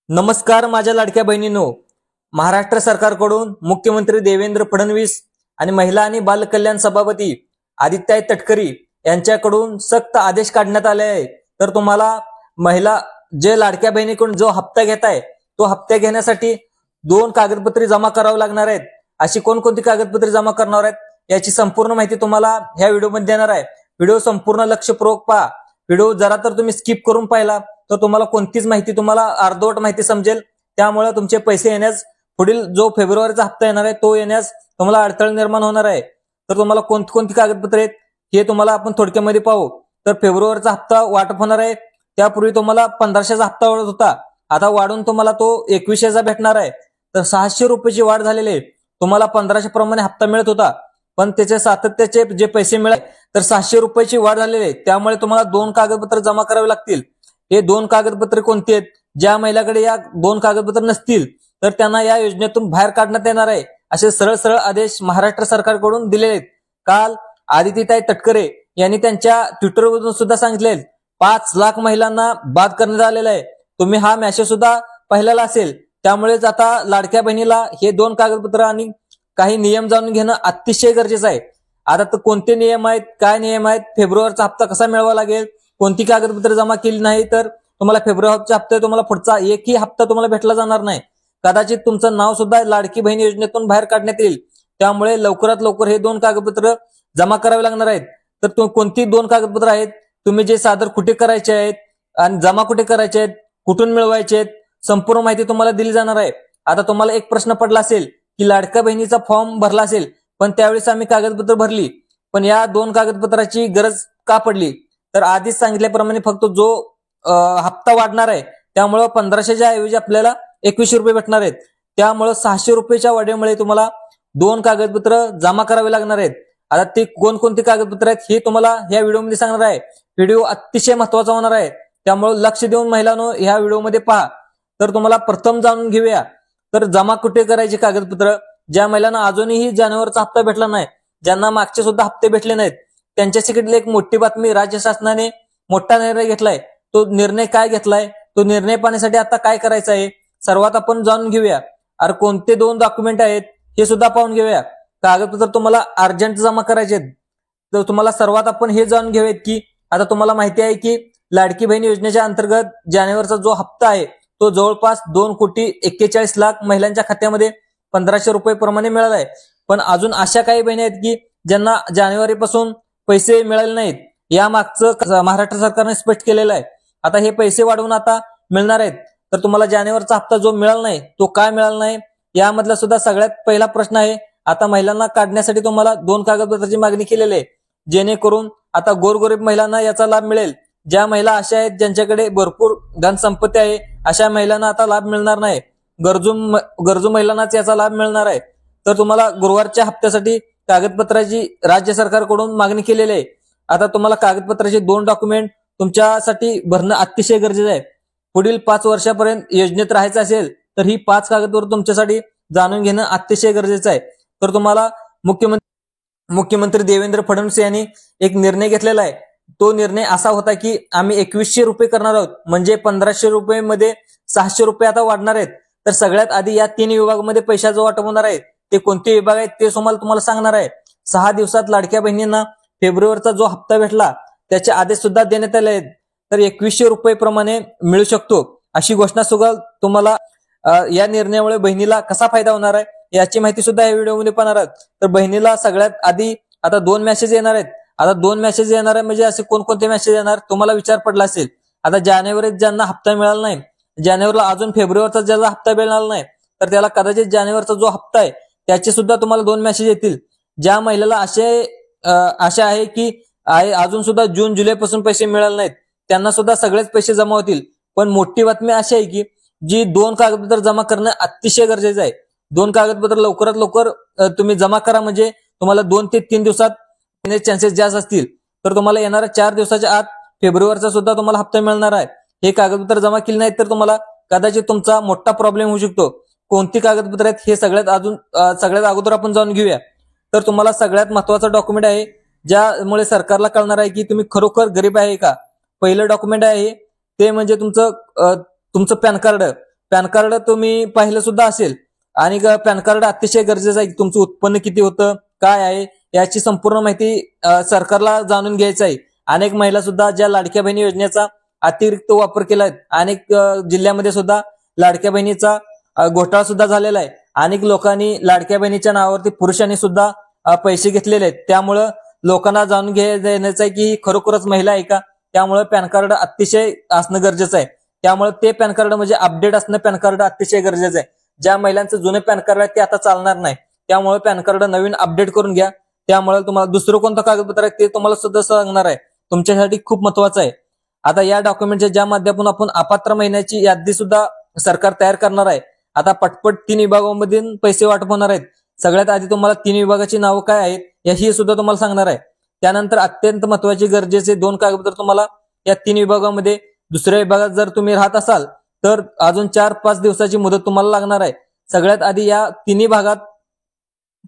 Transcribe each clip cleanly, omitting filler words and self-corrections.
नमस्कार माझ्या लाडक्या बहिणींनो, महाराष्ट्र सरकारकडून मुख्यमंत्री देवेंद्र फडणवीस आणि महिला आणि बाल कल्याण सभापती आदित्य तटकरे यांच्याकडून सक्त आदेश काढण्यात आले आहे। तर तुम्हाला महिला जे लाडक्या बहिणीकडून जो हप्ता घेताय तो हप्ता घेण्यासाठी 2 कागदपत्रे जमा करावी लागणार आहेत। अशी कोणकोणती कागदपत्रे जमा करणार आहेत याची संपूर्ण माहिती तुम्हाला ह्या व्हिडिओमध्ये देणार आहे। व्हिडिओ संपूर्ण लक्षपूर्वक पहा। व्हिडिओ जरा तर तुम्ही स्किप करून पाहिला तर तुम्हाला कोणतीच माहिती तुम्हाला अर्धवट माहिती समजेल, त्यामुळे तुमचे पैसे येण्यास पुढील जो फेब्रुवारीचा हप्ता येणार आहे तो येण्यास तुम्हाला अडथळा निर्माण होणार आहे। तर तुम्हाला कोणती कागदपत्रे आहेत हे तुम्हाला आपण थोडक्यामध्ये पाहू। तर फेब्रुवारीचा हप्ता वाटप होणार आहे, त्यापूर्वी तुम्हाला 1500चा हप्ता वाढत होता, आता वाढून तुम्हाला तो 2100चा भेटणार आहे। तर 600 रुपयाची वाढ झालेली आहे। तुम्हाला 1500 प्रमाणे हप्ता मिळत होता, पण त्याचे सातत्याचे जे पैसे मिळाले तर 600 रुपयाची वाढ झालेली आहे। त्यामुळे तुम्हाला 2 कागदपत्र जमा करावे लागतील। हे 2 कागदपत्रे कोणती आहेत? ज्या महिलाकडे या 2 कागदपत्र नसतील तर त्यांना या योजनेतून बाहेर काढण्यात येणार आहे, असे सरळ सरळ आदेश महाराष्ट्र सरकारकडून दिलेले आहेत। काल आदित्य तटकरे यांनी त्यांच्या ट्विटरवरून सुद्धा सांगितले 5 लाख महिलांना बाद करण्यात आलेला आहे। तुम्ही हा मेसेज सुद्धा पाहिलेला असेल। त्यामुळेच आता लाडक्या बहिणीला हे 2 कागदपत्र आणि काही नियम जाणून घेणं अतिशय गरजेचं आहे। आता तर कोणते नियम आहेत, काय नियम आहेत, फेब्रुवारीचा हप्ता कसा मिळवावा लागेल, कोणती कागदपत्रे जमा केली नाही तर तुम्हाला फेब्रुवारीचा हप्ता तुम्हाला पुढचा एकही हप्ता तुम्हाला भेटला जाणार नाही। कदाचित तुमचं नाव सुद्धा लाडकी बहीण योजनेतून बाहेर काढण्यात येईल। त्यामुळे लवकरात लवकर हे 2 कागदपत्र जमा करावे लागणार आहेत। तर कोणती 2 कागदपत्र आहेत, तुम्ही जे सादर कुठे करायचे आहेत आणि जमा कुठे करायचे आहेत, कुठून मिळवायचे आहेत, संपूर्ण माहिती तुम्हाला दिली जाणार आहे। आता तुम्हाला एक प्रश्न पडला असेल की लाडक्या बहिणीचा फॉर्म भरला असेल, पण त्यावेळेस आम्ही कागदपत्र भरली, पण या 2 कागदपत्राची गरज का पडली? तर आधीच सांगितल्याप्रमाणे फक्त जो हप्ता वाढणार आहे त्यामुळे 1500च्या ऐवजी आपल्याला 2100 रुपये भेटणार आहेत। त्यामुळे 600 रुपयाच्या वाढीमुळे तुम्हाला 2 कागदपत्र जमा करावे लागणार आहेत। आता ते कोणकोणती कागदपत्र आहेत हे तुम्हाला या व्हिडिओमध्ये सांगणार आहे। व्हिडिओ अतिशय महत्वाचा होणार आहे, त्यामुळे लक्ष देऊन महिलांनो ह्या व्हिडिओमध्ये पहा। तर तुम्हाला प्रथम जाणून घेऊया तर जमा कुठे करायचे कागदपत्र। ज्या महिलांना अजूनही जानेवारीचा हप्ता भेटला नाही, ज्यांना मागचे सुद्धा हप्ते भेटले नाहीत, त्यांच्यासाठी एक मोठी बातमी, राज्य शासनाने मोठा निर्णय घेतलाय। तो निर्णय काय घेतलाय, तो निर्णय पाहण्यासाठी आता काय करायचं आहे सर्वात आपण जाणून घेऊया। अरे कोणते 2 डॉक्युमेंट आहेत हे सुद्धा पाहून घेऊया। कागदपत्र तुम्हाला अर्जंट जमा करायचे आहेत। तर तुम्हाला सर्वात आपण हे जाणून घेऊयात की आता तुम्हाला माहिती आहे की लाडकी बहीण योजनेच्या अंतर्गत जानेवारीचा जो हप्ता आहे तो जवळपास 2,41,00,000 महिलांच्या खात्यामध्ये 1500 रुपये प्रमाणे मिळाला आहे। पण अजून अशा काही बहिणी आहेत की ज्यांना जानेवारीपासून पैसे मिळाले नाहीत। या मागचं महाराष्ट्र सरकारने स्पष्ट केलेलं आहे। आता हे पैसे वाढवून आता मिळणार आहेत। तर तुम्हाला जानेवारीचा हप्ता जो मिळाला नाही तो काय मिळाला नाही यामधला सुद्धा सगळ्यात पहिला प्रश्न आहे। आता महिलांना काढण्यासाठी तुम्हाला 2 कागदपत्राची मागणी केलेली आहे, जेणेकरून आता गोरगरीब महिलांना याचा लाभ मिळेल। ज्या महिला अशा आहेत ज्यांच्याकडे भरपूर धनसंपत्ती आहे अशा महिलांना आता लाभ मिळणार नाही, गरजू महिलांनाच याचा लाभ मिळणार आहे। तर तुम्हाला गुरुवारच्या हप्त्यासाठी कागदपत्राची राज्य सरकारकडून मागणी केलेली आहे। आता तुम्हाला कागदपत्राचे 2 डॉक्युमेंट तुमच्यासाठी भरणं अतिशय गरजेचं आहे। पुढील 5 वर्षापर्यंत योजनेत राहायचं असेल तर ही 5 कागदपत्र तुमच्यासाठी जाणून घेणं अतिशय गरजेचं आहे। तर तुम्हाला मुख्यमंत्री देवेंद्र फडणवीस यांनी एक निर्णय घेतलेला आहे। तो निर्णय असा होता की आम्ही 2100 रुपये करणार आहोत, म्हणजे 1500 रुपये मध्ये 600 रुपये आता वाढणार आहेत। तर सगळ्यात आधी या 3 विभागामध्ये पैशाचं वाटप होणार आहे। ते कोणते विभाग आहेत ते तुम्हाला सांगणार आहे। 6 दिवसात लाडक्या बहिणींना फेब्रुवारीचा जो हप्ता भेटला त्याचे आदेश सुद्धा देण्यात आले आहेत। तर 2100 रुपये प्रमाणे मिळू शकतो अशी घोषणा सुद्धा तुम्हाला या निर्णयामुळे बहिणीला कसा फायदा होणार आहे याची माहिती सुद्धा या व्हिडिओमध्ये पाहणार आहात। तर बहिणीला सगळ्यात आधी आता 2 मेसेज येणार आहेत। आता 2 मेसेज येणार आहे म्हणजे असे कोणकोणते मेसेज येणार तुम्हाला विचार पडला असेल। आता जानेवारीत ज्यांना हप्ता मिळाला नाही, जानेवारीला अजून फेब्रुवारीचा ज्याला हप्ता मिळाला नाही तर त्याला कदाचित जानेवारीचा जो हप्ता आहे त्याचे सुद्धा तुम्हाला 2 मेसेज येतील। ज्या महिलाला आशा आहे की अजून सुद्धा जून जुलै पासून पैसे मिळाले नाहीत त्यांना सुद्धा सगळेच पैसे जमा होतील। पण मोठी बातमी अशी आहे की जी 2 कागदपत्र जमा करणं अतिशय गरजेचं आहे। 2 कागदपत्र लवकरात लवकर तुम्ही जमा करा, म्हणजे तुम्हाला 2 ते 3 दिवसात येण्याचे चान्सेस जास्त असतील। तर तुम्हाला येणाऱ्या 4 दिवसाच्या आत फेब्रुवारीचा सुद्धा तुम्हाला हप्ता मिळणार आहे। हे कागदपत्र जमा केले नाहीत तर तुम्हाला कदाचित तुमचा मोठा प्रॉब्लेम होऊ शकतो। कोणती कागदपत्र आहेत हे सगळ्यात अगोदर आपण जाणून घेऊया। तर तुम्हाला सगळ्यात महत्वाचा डॉक्युमेंट आहे ज्यामुळे सरकारला कळणार आहे की तुम्ही खरोखर गरीब आहे का। पहिलं डॉक्युमेंट आहे ते म्हणजे तुमचं पॅन कार्ड। पॅन कार्ड तुम्ही पाहिलं सुद्धा असेल आणि पॅन कार्ड अतिशय गरजेचं आहे की तुमचं उत्पन्न किती होतं, काय आहे याची संपूर्ण माहिती सरकारला जाणून घ्यायचं आहे. अनेक महिला सुद्धा ज्या लाडक्या बहिणी योजनेचा अतिरिक्त वापर केलाय, अनेक जिल्ह्यामध्ये सुद्धा लाडक्या बहिणीचा घोटाळा सुद्धा झालेला आहे. अनेक लोकांनी लाडक्या बहिणीच्या नावावरती पुरुषांनी सुद्धा पैसे घेतलेले आहेत. त्यामुळं लोकांना जाणून घेण्याचं आहे की खरोखरच महिला आहे का. त्यामुळे पॅन कार्ड अतिशय असणं गरजेचं आहे. त्यामुळे ते पॅन कार्ड म्हणजे अपडेट असणं पॅन कार्ड अतिशय गरजेचं आहे. ज्या महिलांचं जुने पॅन कार्ड आहे ते आता चालणार नाही. त्यामुळे पॅन कार्ड नवीन अपडेट करून घ्या. त्यामुळे तुम्हाला दुसरं कोणतं कागदपत्र आहे ते तुम्हाला सुद्धा सांगणार आहे, तुमच्यासाठी खूप महत्वाचं आहे. आता या डॉक्युमेंटच्या ज्या माध्यमातून आपण अपात्र महिन्याची यादी सुद्धा सरकार तयार करणार आहे. आता पटपट 3 विभागांमधून पैसे वाटप होणार आहेत. सगळ्यात आधी तुम्हाला 3 विभागाची नावं काय आहेत ही सुद्धा तुम्हाला सांगणार आहे. त्यानंतर अत्यंत महत्वाचे गरजेचे 2 कागदपत्र तुम्हाला या 3 विभागामध्ये, दुसऱ्या विभागात जर तुम्ही राहत असाल तर अजून 4-5 दिवसाची मुदत तुम्हाला लागणार आहे. सगळ्यात आधी या 3 भागात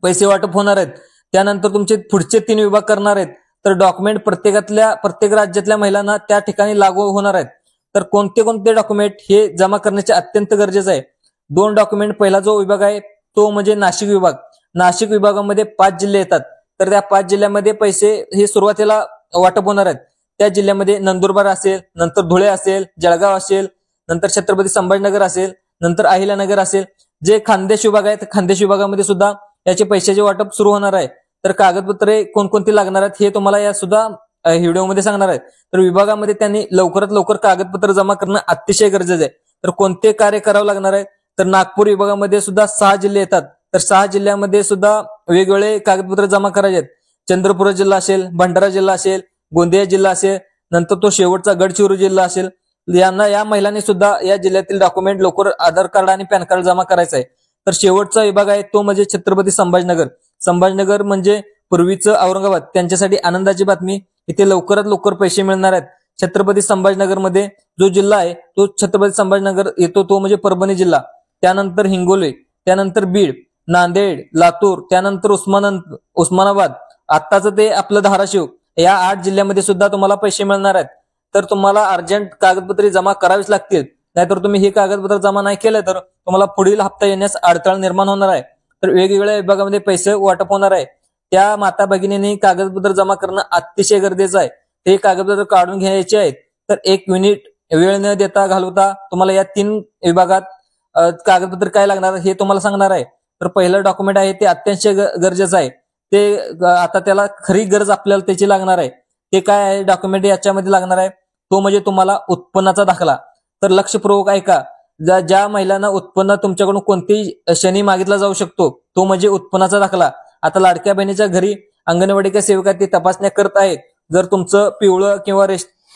पैसे वाटप होणार आहेत. त्यानंतर तुमचे पुढचे 3 विभाग करणार आहेत. तर डॉक्युमेंट प्रत्येक राज्यातल्या महिलांना त्या ठिकाणी लागू होणार आहेत. तर कोणते कोणते डॉक्युमेंट हे जमा करण्याचे अत्यंत गरजेचं आहे. 2 डॉक्युमेंट, पहिला जो विभाग आहे तो म्हणजे नाशिक विभाग. नाशिक विभागामध्ये 5 जिल्हे येतात. तर त्या 5 जिल्ह्यामध्ये पैसे हे सुरुवातीला वाटप होणार आहेत. त्या जिल्ह्यामध्ये नंदुरबार असेल, नंतर धुळे असेल, जळगाव असेल, नंतर छत्रपती संभाजीनगर असेल, नंतर अहिल्यानगर असेल. जे खान्देश विभाग आहे खान्देश विभागामध्ये सुद्धा याचे पैशाचे वाटप सुरू होणार आहे. तर कागदपत्रे कोणकोणती लागणार आहेत हे तुम्हाला या सुद्धा व्हिडिओमध्ये सांगणार आहेत. तर विभागामध्ये त्यांनी लवकरात लवकर कागदपत्र जमा करणं अतिशय गरजेचं आहे. तर कोणते कार्य करावं लागणार आहे, तर नागपूर विभागामध्ये सुद्धा 6 जिल्हे येतात. तर 6 जिल्ह्यामध्ये सुद्धा वेगवेगळे कागदपत्र जमा करायचे आहेत. चंद्रपूर जिल्हा असेल, भंडारा जिल्हा असेल, गोंदिया जिल्हा असेल, नंतर तो शेवटचा गडचिरोली जिल्हा असेल. या महिलांनी सुद्धा या जिल्ह्यातील डॉक्युमेंट लवकर आधार कार्ड आणि पॅन कार्ड जमा करायचं आहे. तर शेवटचा विभाग आहे तो म्हणजे छत्रपती संभाजीनगर. संभाजीनगर म्हणजे पूर्वीचं औरंगाबाद, त्यांच्यासाठी आनंदाची बातमी, इथे लवकरात लवकर पैसे मिळणार आहेत. छत्रपती संभाजीनगरमध्ये जो जिल्हा आहे तो छत्रपती संभाजीनगर येतो, तो म्हणजे परभणी जिल्हा. त्यानंतर हिंगोली, त्यानंतर बीड, नांदेड, लातूर, त्यानंतर उस्मानाबाद, आत्ताचं ते आपलं धाराशिव, या 8 जिल्ह्यामध्ये सुद्धा तुम्हाला पैसे मिळणार आहेत. तर तुम्हाला अर्जंट कागदपत्रे जमा करावीच लागतील. नाहीतर तुम्ही हे कागदपत्र जमा नाही केलं तर तुम्हाला पुढील हप्ता येण्यास अडथळा निर्माण होणार आहे. तर वेगवेगळ्या विभागामध्ये पैसे वाटप होणार आहे. त्या माता भगिनींनी कागदपत्र जमा करणं अतिशय गरजेचं आहे. ते कागदपत्र काढून घ्यायचे आहेत. तर 1 मिनिट वेळ न देता घालवता तुम्हाला या 3 विभागात कागदपत्र काय लागणार हे तुम्हाला सांगणार आहे. तर पहिलं डॉक्युमेंट आहे ते अत्यंत गरजेचं आहे. ते आता त्याला खरी गरज आपल्याला त्याची लागणार आहे. ते काय आहे डॉक्युमेंट याच्यामध्ये लागणार आहे, तो म्हणजे तुम्हाला उत्पन्नाचा दाखला. तर लक्षपूर्वक ऐका, ज्या महिलांना उत्पन्न तुमच्याकडून कोणतेही क्षणी मागितला जाऊ शकतो तो म्हणजे उत्पन्नाचा दाखला. आता लाडक्या बहिणीच्या घरी अंगणवाडी सेविका ती तपासण्या करत आहेत. जर तुमचं पिवळं किंवा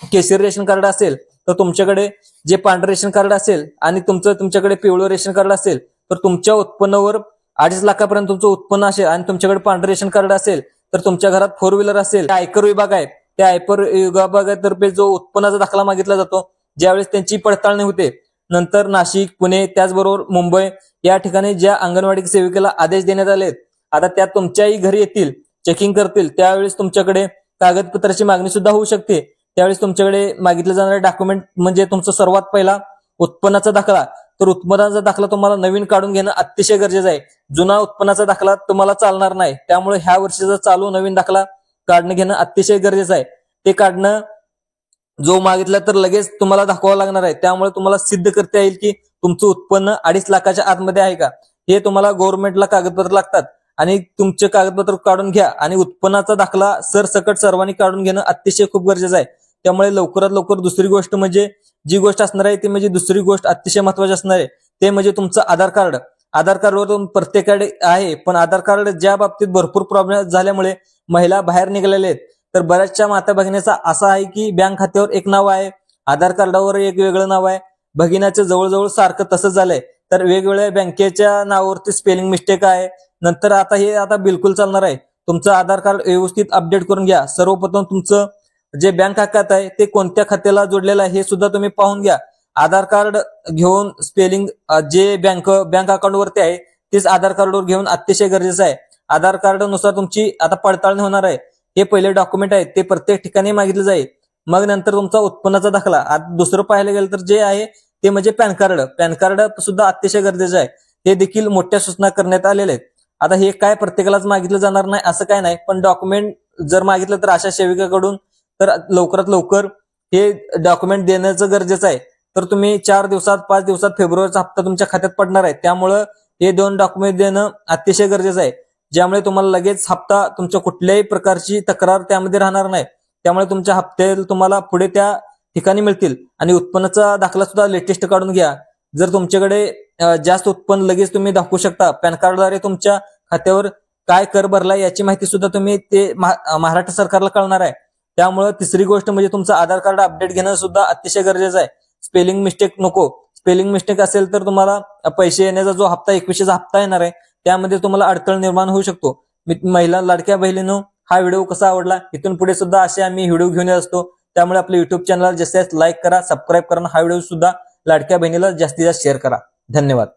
केशरी रेशन कार्ड असेल तर तुमच्याकडे जे पांढरे रेशन कार्ड असेल आणि तुमच्याकडे पिवळं रेशन कार्ड असेल तर तुमच्या उत्पन्नावर 2.5 लाखापर्यंत तुमचं उत्पन्न असेल आणि तुमच्याकडे पांढरे रेशन कार्ड असेल तर तुमच्या घरात 4 व्हीलर असेल, आयकर विभाग आहे त्या आयकर विभागातर्फे जो उत्पन्नाचा दाखला मागितला जातो ज्यावेळेस त्यांची पडताळणी होते. नंतर नाशिक, पुणे, त्याचबरोबर मुंबई या ठिकाणी ज्या अंगणवाडी सेविकेला आदेश देण्यात आले, आता त्या तुमच्याही घरी येतील, चेकिंग करतील. त्यावेळेस तुमच्याकडे कागदपत्राची मागणी सुद्धा होऊ शकते. त्यावेळेस तुमच्याकडे मागितले जाणारे डॉक्युमेंट म्हणजे तुमचं सर्वात पहिला उत्पन्नाचा दाखला. तर उत्पन्नाचा दाखला तुम्हाला नवीन काढून घेणं अतिशय गरजेचं आहे. जुना उत्पन्नाचा दाखला तुम्हाला चालणार नाही. त्यामुळे ह्या वर्षीचा चालू नवीन दाखला काढणं घेणं अतिशय गरजेचं आहे. ते काढणं जो मागितला तर लगेच तुम्हाला दाखवावं लागणार आहे. त्यामुळे तुम्हाला सिद्ध करता येईल की तुमचं उत्पन्न 2.5 लाखाच्या आतमध्ये आहे का. हे तुम्हाला गव्हर्नमेंटला कागदपत्र लागतात आणि तुमचे कागदपत्र काढून घ्या. आणि उत्पन्नाचा दाखला सरसकट सर्वांनी काढून घेणं अतिशय खूप गरजेचं आहे. त्यामुळे लवकरात लवकर दुसरी गोष्ट म्हणजे जी गोष्ट असणार आहे ती म्हणजे दुसरी गोष्ट अतिशय महत्वाची असणार आहे ते म्हणजे तुमचं आधार कार्ड. आधार कार्डवर प्रत्येकाकडे आहे, पण आधार कार्ड ज्या बाबतीत भरपूर प्रॉब्लेम झाल्यामुळे महिला बाहेर निघालेल्या आहेत. तर बऱ्याचशा माता भगिनीचा असा आहे की बँक खात्यावर एक नाव आहे, आधार कार्डावर एक वेगळं नाव आहे. भगिनाचं जवळजवळ सारखं तसंच झालंय. तर वेगवेगळ्या बँकेच्या नावावरती स्पेलिंग मिस्टेक आहे. नंतर आता बिलकुल चालणार आहे. तुमचं आधार कार्ड व्यवस्थित अपडेट करून घ्या. सर्वप्रथम तुमचं जे बँक खातं आहे ते कोणत्या खात्याला जोडलेलं आहे हे सुद्धा तुम्ही पाहून घ्या. आधार कार्ड घेऊन स्पेलिंग जे बँक अकाउंट वरती आहे तेच आधार कार्डवर घेऊन अतिशय गरजेचं आहे. आधार कार्ड नुसार तुमची आता पडताळणी होणार आहे. हे पहिले डॉक्युमेंट आहे ते प्रत्येक ठिकाणी मागितले जाईल. मग नंतर तुमचा उत्पन्नाचा दाखला. आता दुसरं पाहायला गेलं तर जे आहे ते म्हणजे पॅन कार्ड. पॅन कार्ड सुद्धा अतिशय गरजेचं आहे. हे देखील मोठ्या सूचना करण्यात आलेल्या आहेत. आता हे काय प्रत्येकालाच मागितलं जाणार नाही असं काय नाही, पण डॉक्युमेंट जर मागितलं तर आशा सेविकाकडून तर लवकरात लवकर हे डॉक्युमेंट देण्याचं गरजेचं आहे. तर तुम्ही 4 दिवसात 5 दिवसात फेब्रुवारीचा हप्ता तुमच्या खात्यात पडणार आहे. त्यामुळं हे 2 डॉक्युमेंट देणं अतिशय गरजेचं आहे, ज्यामुळे तुम्हाला लगेच हप्ता, तुमच्या कुठल्याही प्रकारची तक्रार त्यामध्ये राहणार नाही. त्यामुळे तुमच्या हप्ते तुम्हाला पुढे त्या ठिकाणी मिळतील. आणि उत्पन्नाचा दाखला सुद्धा लेटेस्ट काढून घ्या. जर तुमच्याकडे जास्त उत्पन्न लगेच तुम्ही दाखवू शकता. पॅन कार्डद्वारे तुमच्या खात्यावर काय कर भरला याची माहिती सुद्धा तुम्ही ते महाराष्ट्र सरकारला कळणार आहे. त्यामुळे तिसरी गोष्ट म्हणजे तुमचं आधार कार्ड अपडेट घेणं सुद्धा अतिशय गरजेचं आहे. स्पेलिंग मिस्टेक नको. स्पेलिंग मिस्टेक असेल तर तुम्हाला पैसे येण्याचा जो हप्ता 21चा हप्ता येणार आहे त्यामध्ये तुम्हाला अडथळा निर्माण होऊ शकतो. महिला लाडक्या बहिणींनो, हा व्हिडिओ कसा आवडला? इथून पुढे सुद्धा असे आम्ही व्हिडिओ घेऊन येत असतो. त्यामुळे आपल्या युट्यूब चॅनलला जास्तीत जास्त लाईक करा, सबस्क्राईब करा. हा व्हिडिओ सुद्धा लाडक्या बहिणीला जास्तीत जास्त शेअर करा. धन्यवाद.